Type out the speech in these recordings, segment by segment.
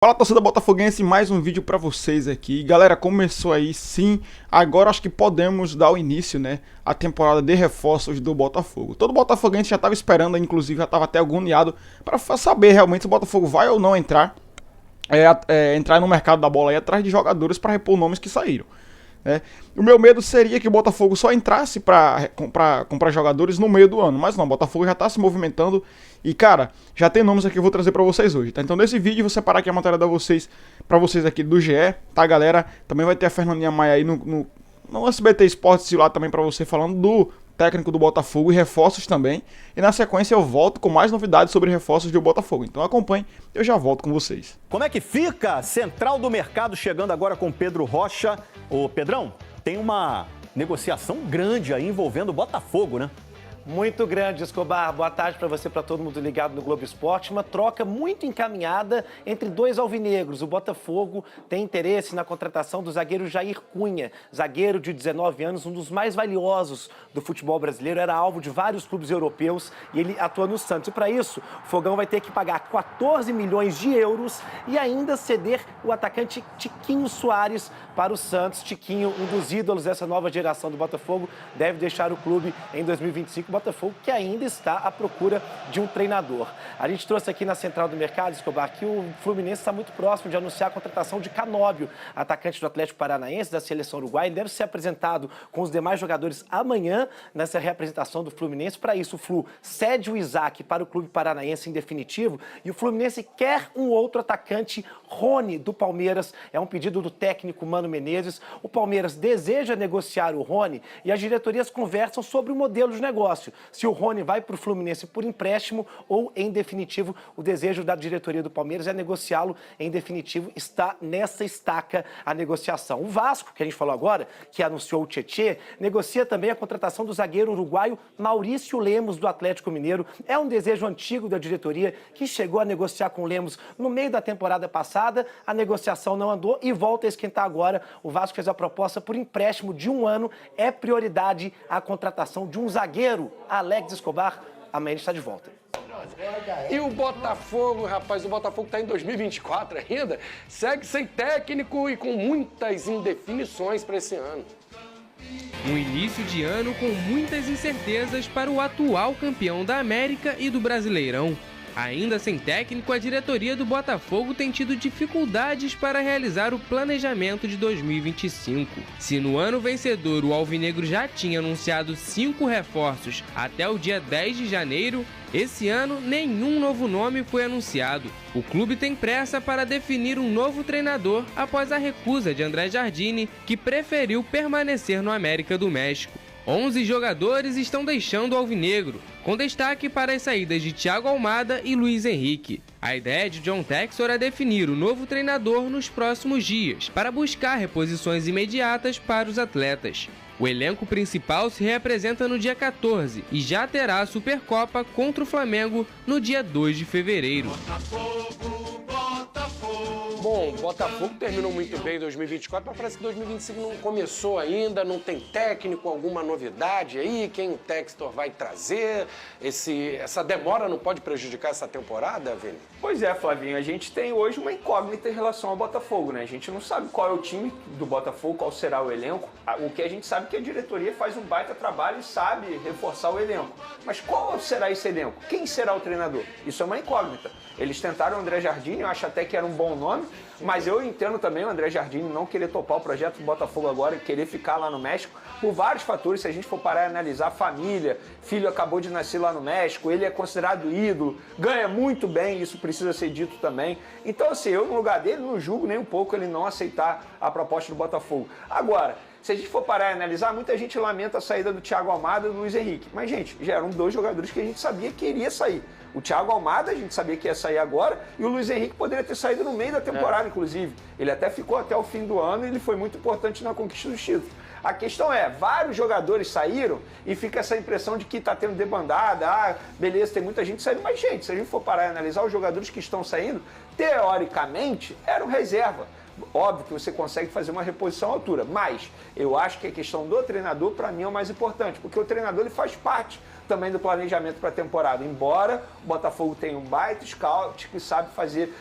Fala, torcida botafoguense, mais um vídeo pra vocês aqui. Galera, começou aí sim, agora acho que podemos dar o início, né, à temporada de reforços do Botafogo. Todo botafoguense já estava esperando, inclusive já estava até agoniado para saber realmente se o Botafogo vai ou não entrar no mercado da bola aí atrás de jogadores para repor nomes que saíram. O meu medo seria que o Botafogo só entrasse para comprar jogadores no meio do ano, mas não, o Botafogo já está se movimentando e, cara, já tem nomes aqui que eu vou trazer para vocês hoje, tá? Então nesse vídeo eu vou separar aqui a matéria para vocês aqui do GE, tá, galera? Também vai ter a Fernandinha Maia aí no SBT Esportes lá também para você falando do técnico do Botafogo e reforços também. E na sequência eu volto com mais novidades sobre reforços do Botafogo. Então acompanhe, eu já volto com vocês. Como é que fica? Central do Mercado chegando agora com Pedro Rocha. Ô Pedrão, tem uma negociação grande aí envolvendo o Botafogo, né? Muito grande, Escobar. Boa tarde para você, para todo mundo ligado no Globo Esporte. Uma troca muito encaminhada entre dois alvinegros. O Botafogo tem interesse na contratação do zagueiro Jair Cunha, zagueiro de 19 anos, um dos mais valiosos do futebol brasileiro. Era alvo de vários clubes europeus e ele atua no Santos. E para isso, o Fogão vai ter que pagar 14 milhões de euros e ainda ceder o atacante Tiquinho Soares para o Santos. Tiquinho, um dos ídolos dessa nova geração do Botafogo, deve deixar o clube em 2025. Botafogo que ainda está à procura de um treinador. A gente trouxe aqui na Central do Mercado, Escobar, que o Fluminense está muito próximo de anunciar a contratação de Canóbio, atacante do Atlético Paranaense, da seleção uruguaia. Ele deve ser apresentado com os demais jogadores amanhã nessa reapresentação do Fluminense. Para isso, o Flu cede o Isaac para o clube paranaense em definitivo e o Fluminense quer um outro atacante, Rony, do Palmeiras. É um pedido do técnico Mano Menezes. O Palmeiras deseja negociar o Rony e as diretorias conversam sobre o modelo de negócio. Se o Rony vai para o Fluminense por empréstimo ou, em definitivo, o desejo da diretoria do Palmeiras é negociá-lo em definitivo. Está nessa estaca a negociação. O Vasco, que a gente falou agora, que anunciou o Tietê, negocia também a contratação do zagueiro uruguaio Maurício Lemos, do Atlético Mineiro. É um desejo antigo da diretoria, que chegou a negociar com o Lemos no meio da temporada passada. A negociação não andou e volta a esquentar agora. O Vasco fez a proposta por empréstimo de 1 ano. É prioridade a contratação de um zagueiro. Alex Escobar, amanhã ele está de volta. E o Botafogo, rapaz, o Botafogo está em 2024 ainda, segue sem técnico e com muitas indefinições para esse ano. Um início de ano com muitas incertezas para o atual campeão da América e do Brasileirão. Ainda sem técnico, a diretoria do Botafogo tem tido dificuldades para realizar o planejamento de 2025. Se no ano vencedor o alvinegro já tinha anunciado 5 reforços até o dia 10 de janeiro, esse ano nenhum novo nome foi anunciado. O clube tem pressa para definir um novo treinador após a recusa de André Jardine, que preferiu permanecer no América do México. 11 jogadores estão deixando o alvinegro, com destaque para as saídas de Thiago Almada e Luiz Henrique. A ideia de John Textor é definir o novo treinador nos próximos dias, para buscar reposições imediatas para os atletas. O elenco principal se reapresenta no dia 14 e já terá a Supercopa contra o Flamengo no dia 2 de fevereiro. Bom, o Botafogo terminou muito bem em 2024, mas parece que 2025 não começou ainda, não tem técnico, alguma novidade aí, quem o Textor vai trazer, essa demora não pode prejudicar essa temporada, Vini? Pois é, Flavinho, a gente tem hoje uma incógnita em relação ao Botafogo, né? A gente não sabe qual é o time do Botafogo, qual será o elenco. O que a gente sabe é que a diretoria faz um baita trabalho e sabe reforçar o elenco. Mas qual será esse elenco? Quem será o treinador? Isso é uma incógnita. Eles tentaram o André Jardine, eu acho até que era um bom nome, mas eu entendo também o André Jardine não querer topar o projeto do Botafogo agora e querer ficar lá no México por vários fatores. Se a gente for parar e analisar a família, filho acabou de nascer lá no México, ele é considerado ídolo, ganha muito bem, isso precisa ser dito também. Então, assim, eu no lugar dele não julgo nem um pouco ele não aceitar a proposta do Botafogo. Agora, se a gente for parar e analisar, muita gente lamenta a saída do Thiago Almada e do Luiz Henrique. Mas, gente, já eram 2 jogadores que a gente sabia que iria sair. O Thiago Almada, a gente sabia que ia sair agora, e o Luiz Henrique poderia ter saído no meio da temporada, inclusive. Ele até ficou até o fim do ano e ele foi muito importante na conquista dos títulos. A questão é, vários jogadores saíram e fica essa impressão de que está tendo debandada, beleza, tem muita gente saindo. Mas, gente, se a gente for parar e analisar, os jogadores que estão saindo, teoricamente, eram reserva. Óbvio que você consegue fazer uma reposição à altura, mas eu acho que a questão do treinador, para mim, é o mais importante, porque o treinador ele faz parte também do planejamento para a temporada, embora o Botafogo tenha um baita scout que sabe fazer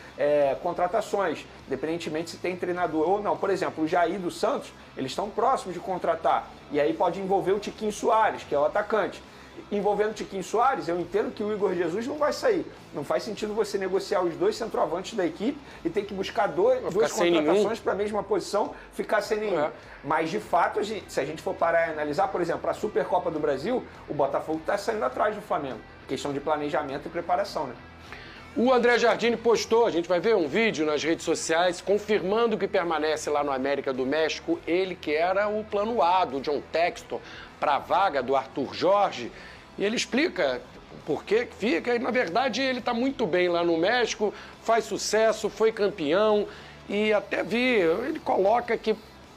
contratações, independentemente se tem treinador ou não. Por exemplo, o Jair do Santos, eles estão próximos de contratar, e aí pode envolver o Tiquinho Soares, que é o atacante. Envolvendo o Tiquinho Soares, eu entendo que o Igor Jesus não vai sair. Não faz sentido você negociar os 2 centroavantes da equipe e ter que buscar duas contratações para a mesma posição, ficar sem nenhum. Mas, de fato, se a gente for parar e analisar, por exemplo, a Supercopa do Brasil, o Botafogo está saindo atrás do Flamengo. Questão de planejamento e preparação, né? O André Jardine postou, a gente vai ver um vídeo nas redes sociais, confirmando que permanece lá no América do México, ele que era o plano A do John Textor para a vaga do Arthur Jorge. E ele explica por que fica, e na verdade ele está muito bem lá no México, faz sucesso, foi campeão, e até ele coloca que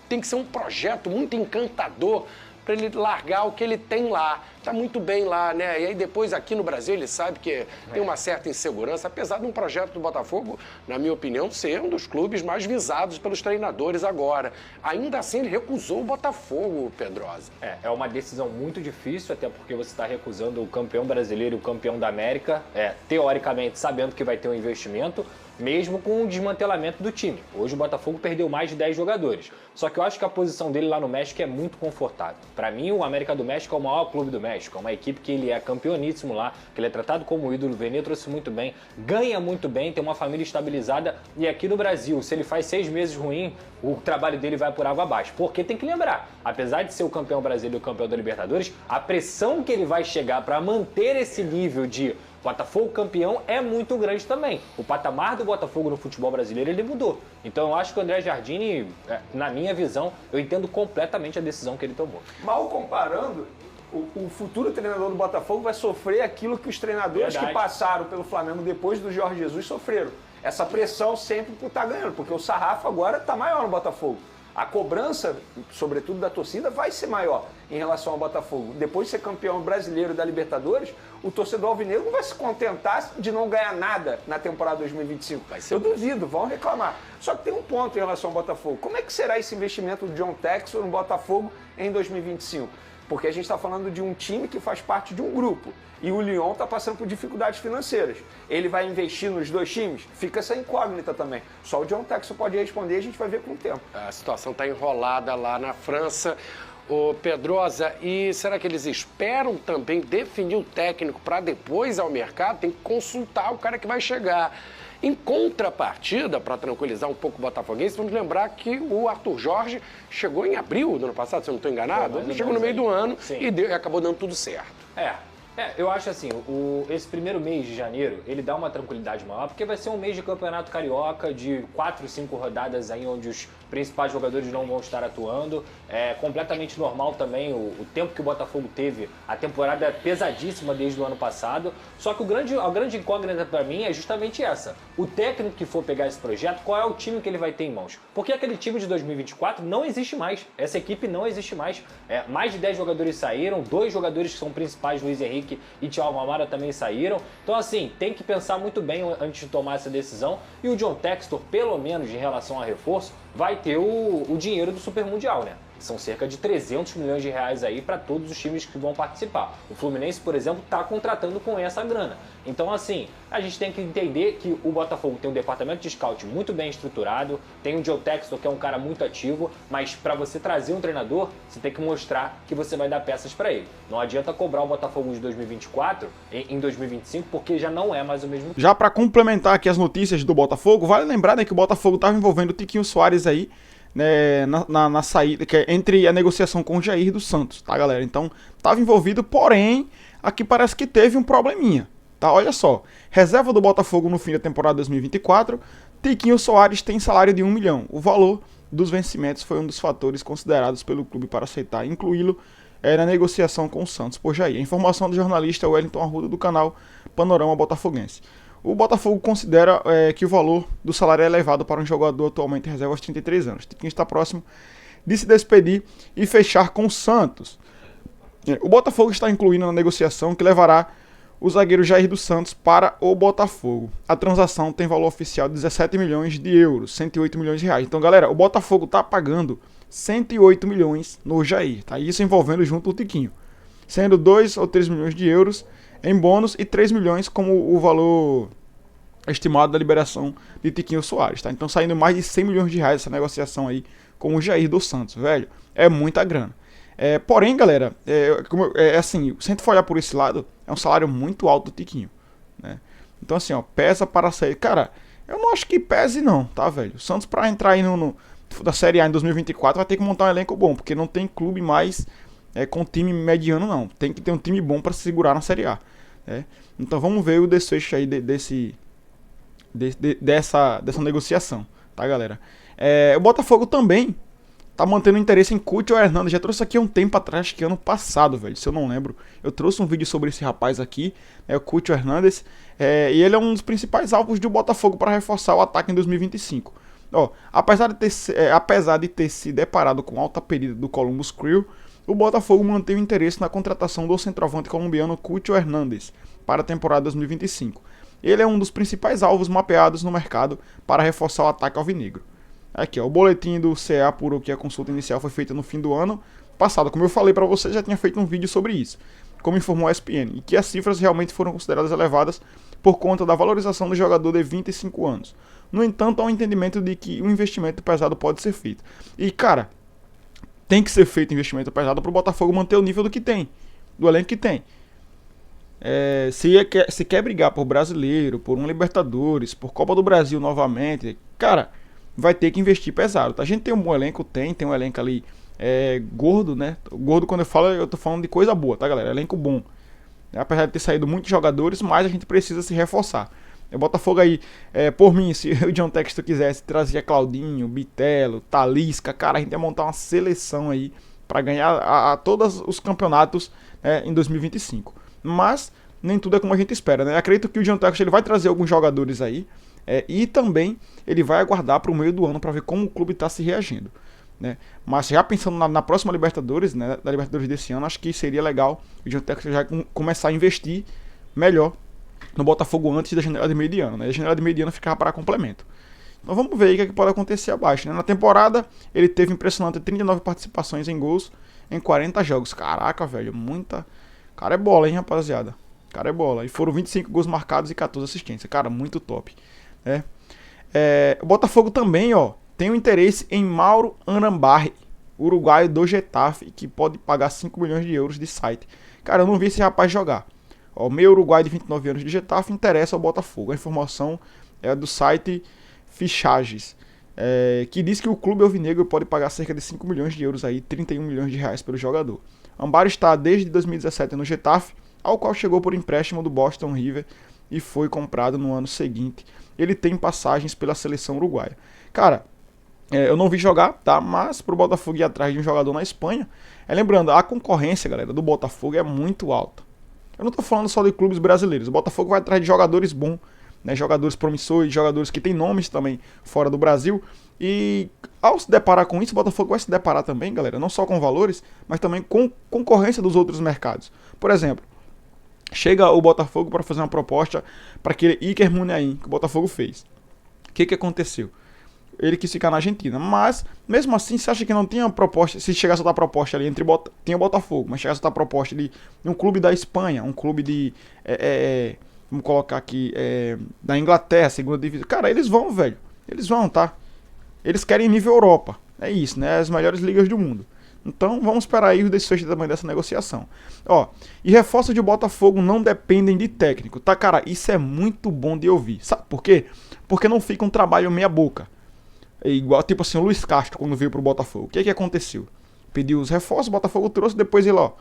tem que ser um projeto muito encantador para ele largar o que ele tem lá. Está muito bem lá, né? E aí depois aqui no Brasil ele sabe que tem uma certa insegurança, apesar de um projeto do Botafogo, na minha opinião, ser um dos clubes mais visados pelos treinadores agora. Ainda assim ele recusou o Botafogo, Pedrosa. É uma decisão muito difícil, até porque você está recusando o campeão brasileiro e o campeão da América, teoricamente sabendo que vai ter um investimento, mesmo com o desmantelamento do time. Hoje o Botafogo perdeu mais de 10 jogadores. Só que eu acho que a posição dele lá no México é muito confortável. Para mim, o América do México é o maior clube do México. É uma equipe que ele é campeoníssimo lá, que ele é tratado como ídolo. O Vene trouxe muito bem, ganha muito bem, tem uma família estabilizada. E aqui no Brasil, se ele faz 6 meses ruim, o trabalho dele vai por água abaixo. Porque tem que lembrar, apesar de ser o campeão brasileiro e o campeão da Libertadores, a pressão que ele vai chegar para manter esse nível de Botafogo campeão é muito grande também. O patamar do Botafogo no futebol brasileiro, ele mudou. Então eu acho que o André Jardine, na minha visão, eu entendo completamente a decisão que ele tomou. Mal comparando, o futuro treinador do Botafogo vai sofrer aquilo que os treinadores que passaram pelo Flamengo depois do Jorge Jesus sofreram. Essa pressão sempre por estar ganhando, porque o sarrafo agora está maior no Botafogo. A cobrança, sobretudo da torcida, vai ser maior em relação ao Botafogo. Depois de ser campeão brasileiro da Libertadores, o torcedor alvinegro não vai se contentar de não ganhar nada na temporada 2025. Eu duvido, vão reclamar. Só que tem um ponto em relação ao Botafogo. Como é que será esse investimento do John Textor no Botafogo em 2025? Porque a gente está falando de um time que faz parte de um grupo. E o Lyon está passando por dificuldades financeiras. Ele vai investir nos 2 times? Fica essa incógnita também. Só o John Textor pode responder e a gente vai ver com o tempo. A situação está enrolada lá na França. Ô Pedrosa, e será que eles esperam também definir o técnico para depois ir ao mercado? Tem que consultar o cara que vai chegar. Em contrapartida, para tranquilizar um pouco o botafoguense, vamos lembrar que o Arthur Jorge chegou em abril do ano passado, se eu não estou enganado. Ele chegou no meio do ano e acabou dando tudo certo. Eu acho assim, esse primeiro mês de janeiro, ele dá uma tranquilidade maior, porque vai ser um mês de campeonato carioca, de 4, 5 rodadas aí onde os principais jogadores não vão estar atuando. É completamente normal também o tempo que o Botafogo teve, a temporada é pesadíssima desde o ano passado. Só que a grande incógnita para mim é justamente essa. O técnico que for pegar esse projeto, qual é o time que ele vai ter em mãos? Porque aquele time de 2024 não existe mais. Essa equipe não existe mais. Mais de 10 jogadores saíram, 2 jogadores que são principais, Luiz Henrique e Thiago Almada, também saíram. Então assim, tem que pensar muito bem antes de tomar essa decisão. E o John Textor, pelo menos em relação a reforço, vai ter o dinheiro do Super Mundial, né? São cerca de 300 milhões de reais aí para todos os times que vão participar. O Fluminense, por exemplo, está contratando com essa grana. Então, assim, a gente tem que entender que o Botafogo tem um departamento de scout muito bem estruturado, tem o John Textor, que é um cara muito ativo, mas para você trazer um treinador, você tem que mostrar que você vai dar peças para ele. Não adianta cobrar o Botafogo de 2024 em 2025, porque já não é mais o mesmo. Já para complementar aqui as notícias do Botafogo, vale lembrar, né, que o Botafogo estava envolvendo o Tiquinho Soares aí, né, na saída, que é entre a negociação com o Jair dos Santos, tá, galera? Então, estava envolvido, porém, aqui parece que teve um probleminha, tá? Olha só, reserva do Botafogo no fim da temporada 2024, Tiquinho Soares tem salário de 1 milhão. O valor dos vencimentos foi um dos fatores considerados pelo clube para aceitar incluí-lo na negociação com o Santos por Jair. A informação do jornalista Wellington Arruda do canal Panorama Botafoguense. O Botafogo considera que o valor do salário é elevado para um jogador atualmente em reserva aos 33 anos. Tiquinho está próximo de se despedir e fechar com o Santos. O Botafogo está incluindo na negociação que levará o zagueiro Jair dos Santos para o Botafogo. A transação tem valor oficial de 17 milhões de euros, 108 milhões de reais. Então, galera, o Botafogo tá pagando 108 milhões no Jair, tá? Isso envolvendo junto o Tiquinho, sendo 2 ou 3 milhões de euros em bônus e 3 milhões como o valor estimado da liberação de Tiquinho Soares, tá? Então, saindo mais de 100 milhões de reais essa negociação aí com o Jair dos Santos, velho. É muita grana. Porém, galera, assim, se a gente for olhar por esse lado, é um salário muito alto do Tiquinho, né? Então, assim, ó, pesa para sair. Cara, eu não acho que pese não, tá, velho? O Santos, pra entrar aí da Série A em 2024, vai ter que montar um elenco bom, porque não tem clube mais com time mediano, não. Tem que ter um time bom para se segurar na Série A, né? Então, vamos ver o desfecho aí dessa negociação, tá, galera? O Botafogo também tá mantendo interesse em Cúcio Hernandes. Já trouxe aqui um tempo atrás, acho que ano passado, velho, se eu não lembro. Eu trouxe um vídeo sobre esse rapaz aqui, o Cúcio Hernandes, e ele é um dos principais alvos do Botafogo para reforçar o ataque em 2025. Ó, apesar de ter se deparado com alta pedida do Columbus Crew, o Botafogo mantém o interesse na contratação do centroavante colombiano Cúcio Hernandes para a temporada 2025. Ele é um dos principais alvos mapeados no mercado para reforçar o ataque alvinegro. Aqui, ó, o boletim do CA apurou que a consulta inicial foi feita no fim do ano passado. Como eu falei para você, já tinha feito um vídeo sobre isso, como informou a ESPN, e que as cifras realmente foram consideradas elevadas por conta da valorização do jogador de 25 anos. No entanto, há um entendimento de que um investimento pesado pode ser feito. E, cara, tem que ser feito investimento pesado para o Botafogo manter o nível do elenco que tem. Se quer brigar por brasileiro, por um Libertadores, por Copa do Brasil novamente, cara, vai ter que investir pesado, tá? A gente tem um bom elenco, tem um elenco ali gordo, né? Gordo, quando eu tô falando de coisa boa, tá, galera? Elenco bom. Apesar de ter saído muitos jogadores, mas a gente precisa se reforçar. O Botafogo aí, por mim, se o John Textor quisesse trazer Claudinho, Bitelo, Talisca, cara, a gente ia montar uma seleção aí para ganhar a todos os campeonatos em 2025. Mas nem tudo é como a gente espera, né? Acredito que o John Textor ele vai trazer alguns jogadores aí, e também ele vai aguardar para o meio do ano para ver como o clube está se reagindo, né? Mas já pensando na próxima Libertadores, né, da Libertadores desse ano, acho que seria legal o John Textor já começar a investir melhor no Botafogo antes da janela de meio de ano, né? A janela de meio de ano ficava para complemento. Então vamos ver aí o que pode acontecer abaixo, né? Na temporada ele teve impressionante 39 participações em gols em 40 jogos. Caraca, velho, muita... Cara, é bola, hein, rapaziada? Cara, é bola. E foram 25 gols marcados e 14 assistências. Cara, muito top, né? O Botafogo também, ó, tem um interesse em Mauro Anambarri, uruguaio do Getafe, que pode pagar 5 milhões de euros de site. Cara, eu não vi esse rapaz jogar. O meio uruguaio de 29 anos de Getafe interessa ao Botafogo. A informação é do site Fichages, que diz que o clube alvinegro pode pagar cerca de 5 milhões de euros, aí, 31 milhões de reais pelo jogador. Anambarri está desde 2017 no Getafe, ao qual chegou por empréstimo do Boston River e foi comprado no ano seguinte. Ele tem passagens pela seleção uruguaia. Cara, eu não vi jogar, tá? Mas pro Botafogo ir atrás de um jogador na Espanha, lembrando, a concorrência, galera, do Botafogo é muito alta. Eu não tô falando só de clubes brasileiros. O Botafogo vai atrás de jogadores bons, né? Jogadores promissores, jogadores que têm nomes também fora do Brasil. E ao se deparar com isso, o Botafogo vai se deparar também, galera, não só com valores, mas também com concorrência dos outros mercados. Por exemplo, chega o Botafogo para fazer uma proposta para aquele Iker Muniain que o Botafogo fez. O que aconteceu? Ele quis ficar na Argentina, mas mesmo assim, você acha que não tinha proposta? Se chegasse outra proposta ali tinha o Botafogo, mas chegasse outra proposta de um clube da Espanha, um clube de vamos colocar aqui da Inglaterra, segunda divisão. Cara, eles vão, velho. Eles vão, tá? Eles querem nível Europa. É isso, né? As melhores ligas do mundo. Então vamos esperar aí o desfecho também dessa negociação. Ó, e reforços de Botafogo não dependem de técnico, tá, cara? Isso é muito bom de ouvir. Sabe por quê? Porque não fica um trabalho meia boca. É igual, tipo assim, o Luiz Castro quando veio pro Botafogo. O que aconteceu? Pediu os reforços, o Botafogo trouxe, depois ele, ó,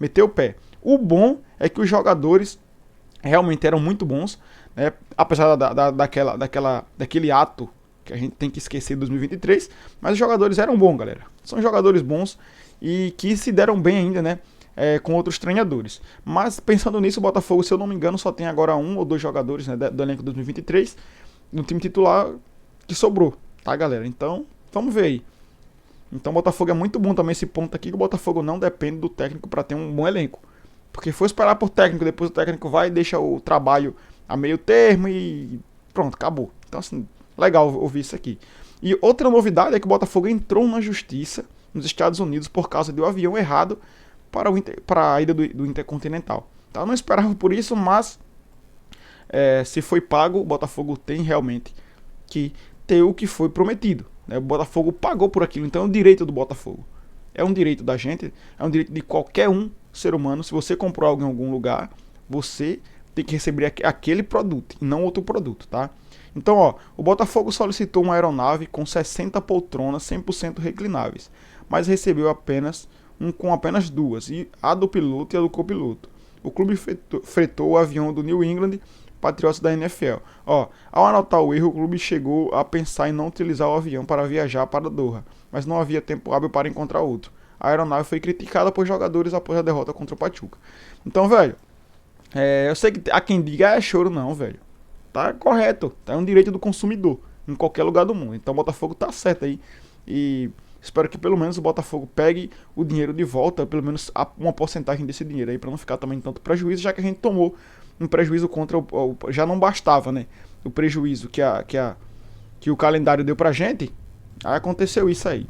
meteu o pé. O bom é que os jogadores realmente eram muito bons, né? Apesar daquele ato que a gente tem que esquecer de 2023, mas os jogadores eram bons, galera. São jogadores bons e que se deram bem ainda, né? Com outros treinadores. Mas pensando nisso, o Botafogo, se eu não me engano, só tem agora 1 ou 2 jogadores, né, do elenco 2023 no time titular que sobrou, tá, galera? Então, vamos ver aí. Então, o Botafogo é muito bom também esse ponto aqui, que o Botafogo não depende do técnico para ter um bom elenco. Porque foi esperar por técnico, depois o técnico vai e deixa o trabalho a meio termo e pronto, acabou. Então, assim, legal ouvir isso aqui. E outra novidade é que o Botafogo entrou na justiça nos Estados Unidos por causa do avião errado para a ida do Intercontinental. Tá? Eu não esperava por isso, mas se foi pago, o Botafogo tem realmente que ter o que foi prometido. Né? O Botafogo pagou por aquilo, então é um direito do Botafogo. É um direito da gente, é um direito de qualquer ser humano. Se você comprou algo em algum lugar, você tem que receber aquele produto e não outro produto, tá? Então, ó, o Botafogo solicitou uma aeronave com 60 poltronas 100% reclináveis, mas recebeu com apenas duas, e a do piloto e a do copiloto. O clube fretou o avião do New England Patriots da NFL. Ó, ao anotar o erro, o clube chegou a pensar em não utilizar o avião para viajar para Doha, mas não havia tempo hábil para encontrar outro. A aeronave foi criticada por jogadores após a derrota contra o Pachuca. Então, velho, eu sei que há quem diga é choro, não, velho. Tá correto, tá, é um direito do consumidor em qualquer lugar do mundo. Então o Botafogo tá certo aí e espero que pelo menos o Botafogo pegue o dinheiro de volta, pelo menos uma porcentagem desse dinheiro aí, para não ficar também tanto prejuízo, já que a gente tomou um prejuízo contra já não bastava, né? O prejuízo que o calendário deu pra gente, aí aconteceu isso aí.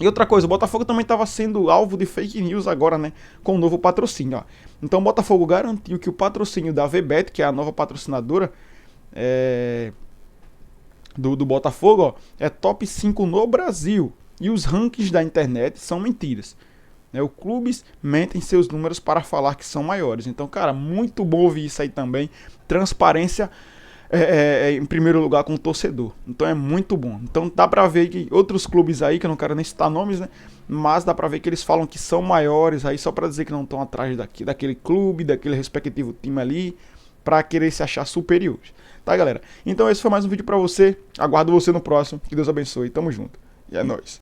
E outra coisa, o Botafogo também estava sendo alvo de fake news agora, né? Com o novo patrocínio, ó. Então o Botafogo garantiu que o patrocínio da VBET, que é a nova patrocinadora do Botafogo, ó, é top 5 no Brasil. E os rankings da internet são mentiras. Os clubes mentem seus números para falar que são maiores. Então, cara, muito bom ouvir isso aí também. Transparência em primeiro lugar com o torcedor. Então é muito bom. Então dá pra ver que outros clubes aí, que eu não quero nem citar nomes, né? Mas dá pra ver que eles falam que são maiores aí só pra dizer que não estão atrás daquele clube, daquele respectivo time ali, pra querer se achar superiores. Tá, galera? Então esse foi mais um vídeo pra você. Aguardo você no próximo. Que Deus abençoe. Tamo junto. E é nóis.